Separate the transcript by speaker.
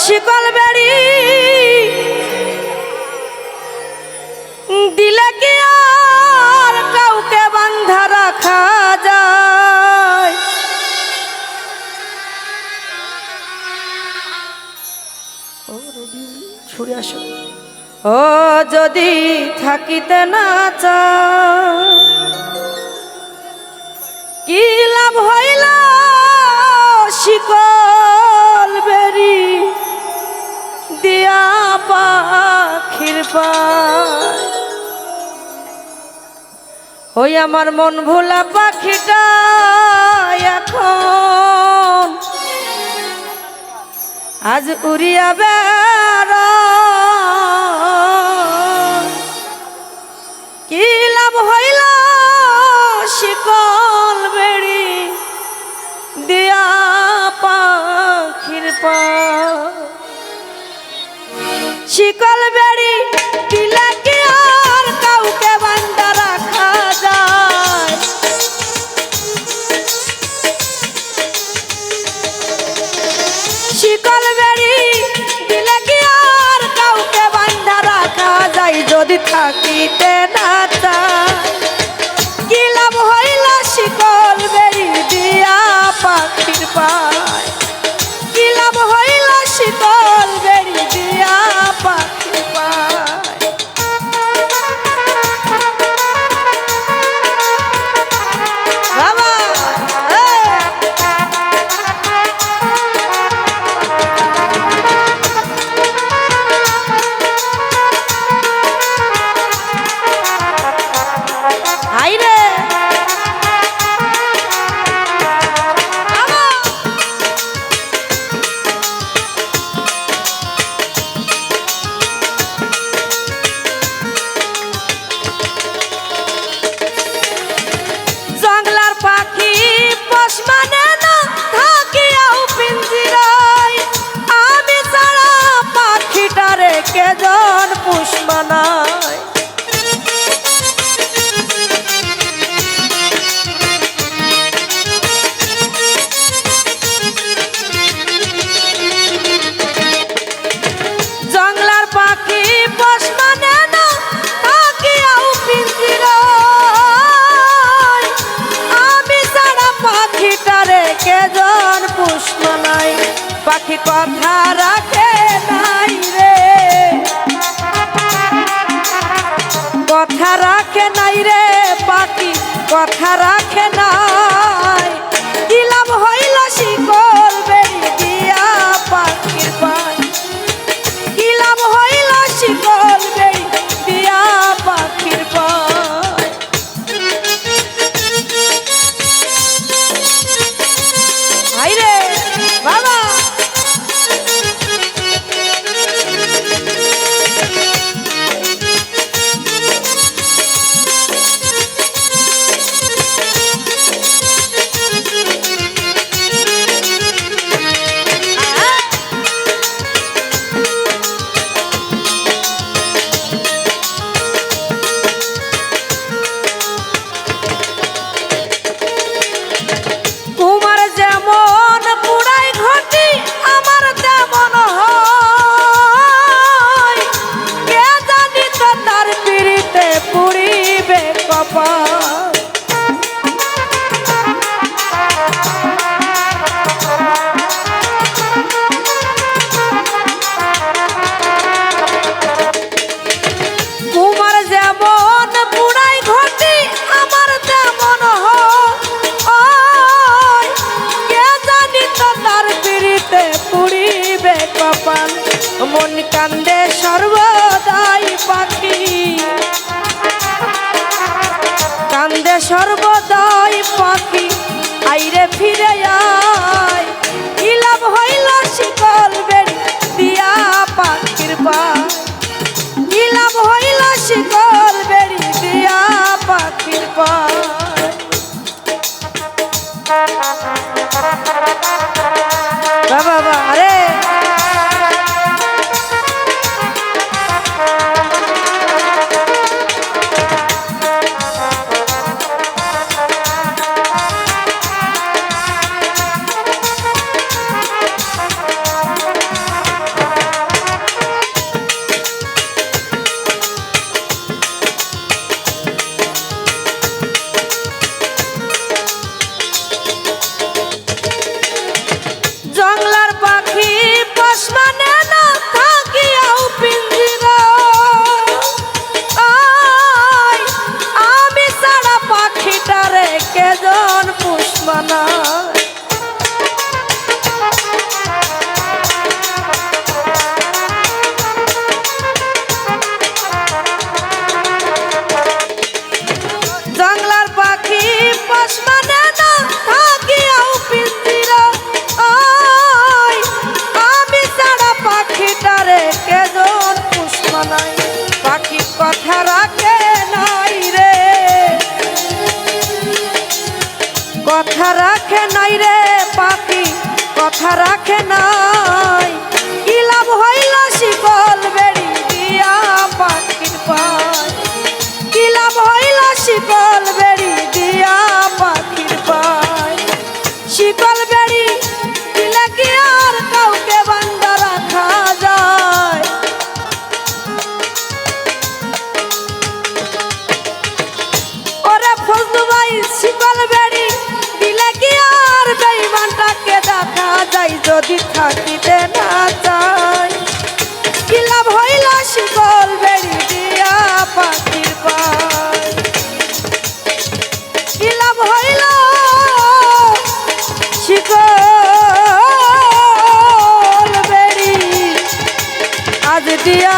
Speaker 1: শিকল বেড়ি দিলে কি আর কাউকে বাঁধা রাখা যায়? ছুড়ে আসো। ও যদি থাকিতে না চায় কি লাভ হইল শিকল বেরি দিয়া পাখির পায়? ওই আমার মন ভোলা পাখিটা এখন আজ উড়িয়া বেড়ায়। কি লাভ হইল শিকল বেড়ি দিয়া পাখির পায়? শিকল বেড়ি দিলে কি আর কাউকে বাঁধা রাখা যায়? শিকল বেড়ি দিলে কি আর কাউকে বাঁধা রাখা যায়? যদি থাকিতে না চায় কি লাভ হইল শিকল বেড়ি দিয়া পাখির পায়? কি লাভ হইল শিকল বেড়ি দিয়া পাখির পায়? বাবা আইরে কেজন পুষ মানায়? জংলার পাখি পোষ মানে না থাকিয়াও পিঞ্জিরায়। আমি সারা পাখিটারে কেজন পুষ মানায়? পাখি কথা রাখে নাই রে, কথা রাখে নাই রে, পাখি কথা রাখে নাই। কি লাভ হইল শিকল বেড়ি দিয়া পাখির পায়? কি লাভ হইল শিকল বেড়ি দিয়া পাখির পায়? হাইরে বাবা মন কান্দে সর্বদাই পাখি, কান্দে সর্বদাই পাখি আইরে ফিরে আয়। কি লাভ হইল শিকল বেড়ি দিয়া পাখির পায়? কি লাভ হইল শিকল বেড়ি দিয়া পাখির পায়? বাবা আরে দেখা রাখে নাই কি লাভ হইল শিকল বেড়ি দিয়া পাখির পায় কি লাভ হইল শিকল বেড়ি দিয়া পাখির পায় শিকল বেড়ি দিলে কি আর কাউকে বান্ধা রাখা যায় ওরে ফজলু ভাই শিকল বেড়ি দিলে কি আর বেঈমানটাকে দেখা যায় যদি থাকিতে না চাই কি লাভ হইল শিকল বেড়ি দিয়া পাখির পায় কি লাভ হইল শিকল বেড়ি আজ দিয়া